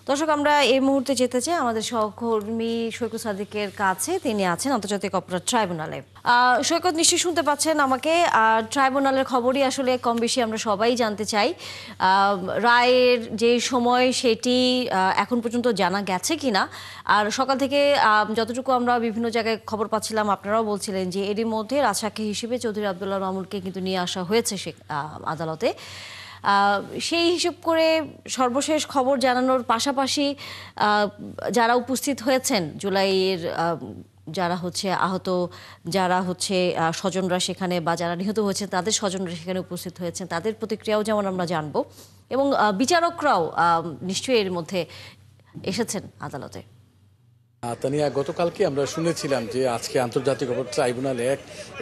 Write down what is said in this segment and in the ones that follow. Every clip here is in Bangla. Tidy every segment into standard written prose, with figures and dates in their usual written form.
দর্শক, আমরা এই মুহূর্তে যেতে চাই আমাদের সহকর্মী সৈকত সাদিকের কাছে। তিনি আছেন আন্তর্জাতিক অপরাধ ট্রাইব্যুনালে। সৈকত, নিশ্চয়ই শুনতে পাচ্ছেন আমাকে। ট্রাইব্যুনালের খবরই আসলে কম বেশি আমরা সবাই জানতে চাই। রায়ের যে সময় সেটি এখন পর্যন্ত জানা গেছে কিনা, আর সকাল থেকে যতটুকু আমরা বিভিন্ন জায়গায় খবর পাচ্ছিলাম, আপনারাও বলছিলেন যে এরই মধ্যে রাজসাক্ষী হিসেবে চৌধুরী আব্দুল্লাহ মামুনকে কিন্তু নিয়ে আসা হয়েছে সে আদালতে। সেই হিসাব করে সর্বশেষ খবর জানানোর পাশাপাশি যারা উপস্থিত হয়েছেন জুলাইয়ের, যারা হচ্ছে আহত, যারা হচ্ছে স্বজনরা সেখানে, বা যারা নিহত হয়েছে তাদের স্বজনরা সেখানে উপস্থিত হয়েছেন, তাদের প্রতিক্রিয়াও যেমন আমরা জানবো, এবং বিচারকরাও নিশ্চয়ই এর মধ্যে এসেছেন আদালতে। তানিয়া, গতকালকে আমরা শুনেছিলাম যে আজকে আন্তর্জাতিক অপরাধ ট্রাইব্যুনালে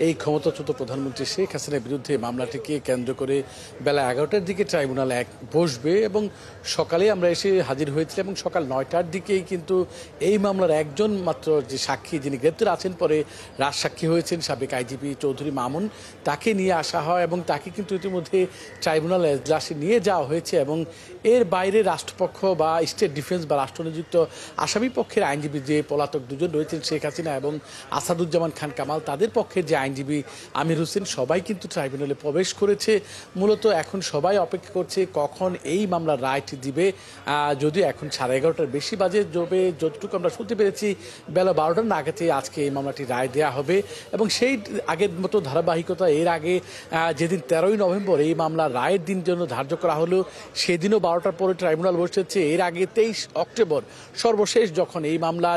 এই ক্ষমতাচ্যুত প্রধানমন্ত্রী শেখ হাসিনার বিরুদ্ধে মামলাটিকে কেন্দ্র করে বেলা 11টার দিকে ট্রাইব্যুনাল বসবে, এবং সকালে আমরা এসে হাজির হয়েছিলাম এবং সকাল 9টার দিকেই কিন্তু এই মামলার একজন মাত্র যে সাক্ষী, যিনি গ্রেপ্তার আছেন, পরে রাজসাক্ষী হয়েছেন সাবেক আইজিপি চৌধুরী মামুন, তাকে নিয়ে আসা হয় এবং তাকে কিন্তু ইতিমধ্যে ট্রাইব্যুনাল এজলাসে নিয়ে যাওয়া হয়েছে। এবং এর বাইরে রাষ্ট্রপক্ষ বা স্টেট ডিফেন্স বা রাষ্ট্রনিযুক্ত আসামি পক্ষের আইনজীবী যে পলাতক দুজন রয়েছেন শেখ হাসিনা এবং আসাদুজ্জামান খান কামাল, তাদের পক্ষের যে আইনজীবী আমির হোসেন, সবাই কিন্তু ট্রাইব্যুনালে প্রবেশ করেছে। মূলত এখন সবাই অপেক্ষা করছে কখন এই মামলার রায়টি দিবে। যদিও এখন 11:30টার বেশি বাজে, যতটুকু আমরা শুনতে পেরেছি বেলা 12টার নাগাদে আজকে এই মামলাটি রায় দেওয়া হবে। এবং সেই আগের মতো ধারাবাহিকতা, এর আগে যেদিন 13ই নভেম্বর এই মামলার রায়ের দিন জন্য ধার্য করা হলো, সেদিনও 12টার পরে ট্রাইব্যুনাল বসেছে। এর আগে 23 অক্টোবর সর্বশেষ যখন এই মামলার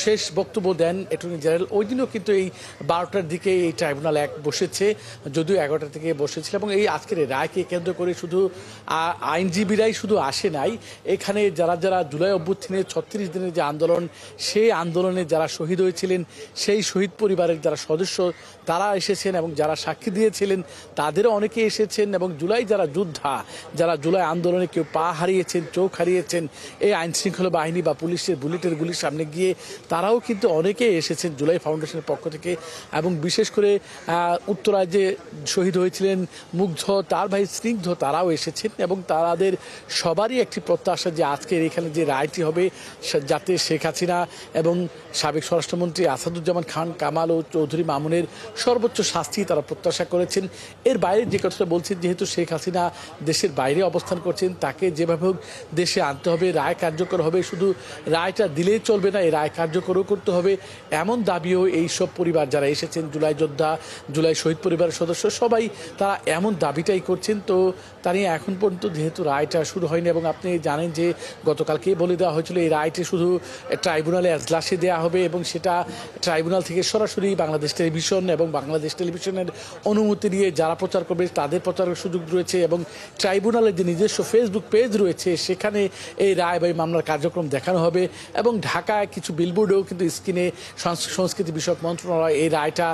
শেষ বক্তব্য দেন অ্যাটর্নি জেনারেল, ওই দিনও কিন্তু এই 12টার দিকে এই ট্রাইব্যুনাল বসেছে, যদিও 11টা থেকে বসেছিল। এবং এই আজকের এই রায়কে কেন্দ্র করে শুধু আইনজীবীরাই শুধু আসে নাই, এখানে যারা যারা জুলাই অভ্যুত্থানে 36 দিনের যে আন্দোলন, সেই আন্দোলনে যারা শহীদ হয়েছিলেন, সেই শহীদ পরিবারের যারা সদস্য, তারা এসেছেন, এবং যারা সাক্ষী দিয়েছিলেন তাদেরও অনেকে এসেছেন। এবং জুলাই যারা যোদ্ধা, যারা জুলাই আন্দোলনে কেউ পা হারিয়েছেন, চোখ হারিয়েছেন এই আইনশৃঙ্খলা বাহিনী বা পুলিশের বুলেটের গুলির সামনে গিয়ে, তারাও কিন্তু অনেকেই এসেছেন জুলাই ফাউন্ডেশনের পক্ষ থেকে। এবং বিশেষ করে উত্তরায় যে শহীদ হয়েছিলেন মুগ্ধ, তার ভাই স্নিগ্ধ, তারাও এসেছেন। এবং তাদের সবারই একটি প্রত্যাশা যে আজকের এখানে যে রায়টি হবে, যাতে শেখ হাসিনা এবং সাবেক স্বরাষ্ট্রমন্ত্রী আসাদুজ্জামান খান কামাল ও চৌধুরী মামুনের সর্বোচ্চ শাস্তি তারা প্রত্যাশা করেছেন। এর বাইরে যে কথাটা বলছেন, যেহেতু শেখ হাসিনা দেশের বাইরে অবস্থান করছেন, তাকে যেভাবে হোক দেশে আনতে হবে, রায় কার্যকর হবে। শুধু রায়টা দিলেই চলবে না, এই রায় কার্যকরও করতে হবে, এমন দাবিও এই সব পরিবার যারা এসেছেন, জুলাই যোদ্ধা, জুলাই শহীদ পরিবারের সদস্য, সবাই তারা এমন দাবিটাই করছেন। তো তা নিয়ে এখন পর্যন্ত যেহেতু রায়টা শুরু হয়নি, এবং আপনি জানেন যে গতকালকেই বলে দেওয়া হয়েছিল এই রায়টি শুধু ট্রাইব্যুনালে এজলাসে দেওয়া হবে, এবং সেটা ট্রাইব্যুনাল থেকে সরাসরি বাংলাদেশ টেলিভিশন এবং বাংলাদেশ টেলিভিশনের অনুমতি নিয়ে যারা প্রচার করবে তাদের প্রচারের সুযোগ রয়েছে। এবং ট্রাইব্যুনালের যে নিজস্ব ফেসবুক পেজ রয়েছে, সেখানে এই রায় বা এই মামলার কার্যক্রম দেখানো হবে। এবং ঢাকায় কিছু বিলবোর্ডেও কিন্তু স্ক্রিনে সংস্কৃতি বিষয়ক মন্ত্রণালয় এই রায়টা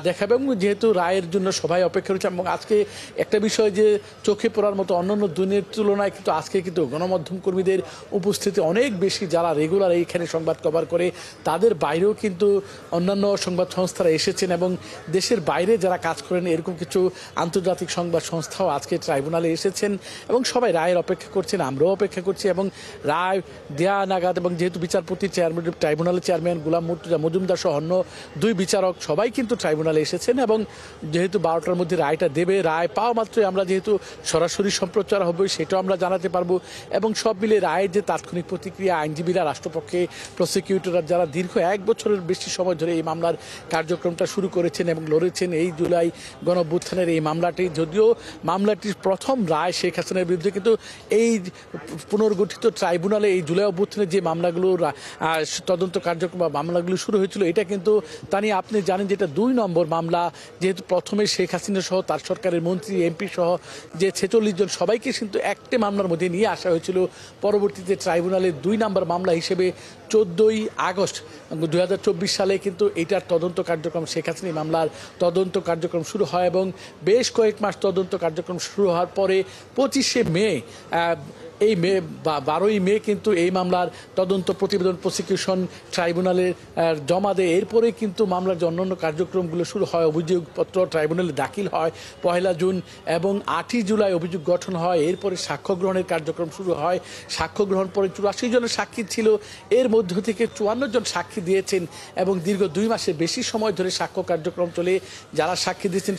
দেখাবে। এবং যেহেতু রায়ের জন্য সবাই অপেক্ষা রয়েছে, এবং আজকে একটা বিষয় যে চোখে পড়ার মতো, অন্যান্য দিনের তুলনায় কিন্তু আজকে কিন্তু গণমাধ্যম কর্মীদের উপস্থিতি অনেক বেশি, যারা রেগুলার এইখানে সংবাদ কভার করে, তাদের বাইরেও কিন্তু অন্যান্য সংবাদ সংস্থারা এসেছেন। এবং দেশের বাইরে যারা কাজ করেন এরকম কিছু আন্তর্জাতিক সংবাদ সংস্থাও আজকে ট্রাইব্যুনালে এসেছেন, এবং সবাই রায়ের অপেক্ষা করছেন, আমরাও অপেক্ষা করছি। এবং রায় দেয়া নাগাদ, এবং যেহেতু বিচারপতি চেয়ারম্যান, ট্রাইব্যুনালের চেয়ারম্যান গোলাম মুর্তজা মজুমদার সহ অন্য 2 বিচারক সবাই কিন্তু ট্রাইব্যুনালে এসেছেন। এবং যেহেতু 12টার মধ্যে রায়টা দেবে, রায় পাওয়া মাত্রই আমরা যেহেতু সরাসরি সম্প্রচার হবে সেটাও আমরা জানাতে পারবো। এবং সব মিলে রায়ের যে তাৎক্ষণিক প্রতিক্রিয়া, আইনজীবীরা, রাষ্ট্রপক্ষে প্রসিকিউটররা যারা দীর্ঘ 1 বছরের বেশি সময় ধরে এই মামলার কার্যক্রমটা শুরু করেছেন এবং লড়েছেন এই জুলাই গণঅভ্যুত্থানের এই মামলাটি, যদিও মামলাটির প্রথম রায় শেখ হাসিনার বিরুদ্ধে, কিন্তু এই পুনর্গঠিত ট্রাইব্যুনালে এই জুলাই অভ্যুত্থানের যে মামলাগুলো তদন্ত কার্যক্রম বা মামলাগুলো শুরু হয়েছিল, এটা কিন্তু তা নিয়ে আপনি জানেন যে এটা 2 নম্বর মামলা। যেহেতু প্রথমে শেখ হাসিনা সহ তার সরকারের মন্ত্রী, এমপি সহ যে 46 জন সবাইকে কিন্তু একটা মামলার মধ্যে নিয়ে আসা হয়েছিল। পরবর্তীতে ট্রাইব্যুনালের 2 নম্বর মামলা হিসেবে 14ই আগস্ট 2024 সালে কিন্তু এটার তদন্ত কার্যক্রম, শেখ হাসিনা মামলার তদন্ত কার্যক্রম শুরু হয়। এবং বেশ কয়েক মাস তদন্ত কার্যক্রম শুরু হওয়ার পরে 25শে মে এই মে 12ই মে কিন্তু এই মামলার তদন্ত প্রতিবেদন প্রসিকিউশন ট্রাইব্যুনালে জমা দেয়। এরপরে কিন্তু মামলার যে অন্যান্য কার্যক্রমগুলো শুরু হয়, অভিযোগপত্র ট্রাইব্যুনালে দাখিল হয় 1 জুন এবং 8 জুলাই অভিযোগ গঠন হয়। এরপরে সাক্ষ্য গ্রহণের কার্যক্রম শুরু হয়। সাক্ষ্য গ্রহণ পরে 84 জনের সাক্ষী ছিল, এর মধ্য থেকে 54 জন সাক্ষী দিয়েছেন এবং দীর্ঘ 2 মাসের বেশি সময় ধরে সাক্ষ্য কার্যক্রম চলে। যারা সাক্ষী দিয়েছেন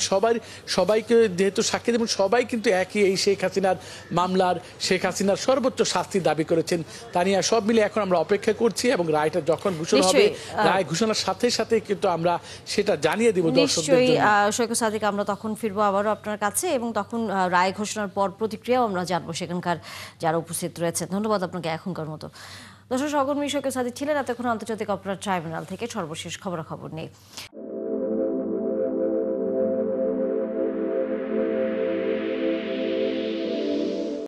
সবাইকে যেহেতু সাক্ষী দেবেন, সবাই কিন্তু একই এই শেখ হাসিনার মামলার শেখ হাসিনার সর্বোচ্চ শাস্তি দাবি করেছেন। তানিয়া, সব মিলে এখন আমরা অপেক্ষা করছি এবং রায়টা যখন ঘোষণা হবে, রায় ঘোষণার সাথে সাথে কিন্তু আমরা সেটা জানিয়ে দেব দর্শকদের নিশ্চয়ই জন্য। সৈকত সাদিক, আমরা তখন ফিরবো আবারও আপনার কাছে এবং তখন রায় ঘোষণার পর প্রতিক্রিয়াও আমরা জানবো সেখানকার যারা উপস্থিত রয়েছে। ধন্যবাদ আপনাকে এখনকার মতো। দর্শক, সহকর্মী সৈকত সাদিক ছিলেন এতক্ষণ আন্তর্জাতিক অপরাধ ট্রাইব্যুনাল থেকে। সর্বশেষ খবরাখবর নেই।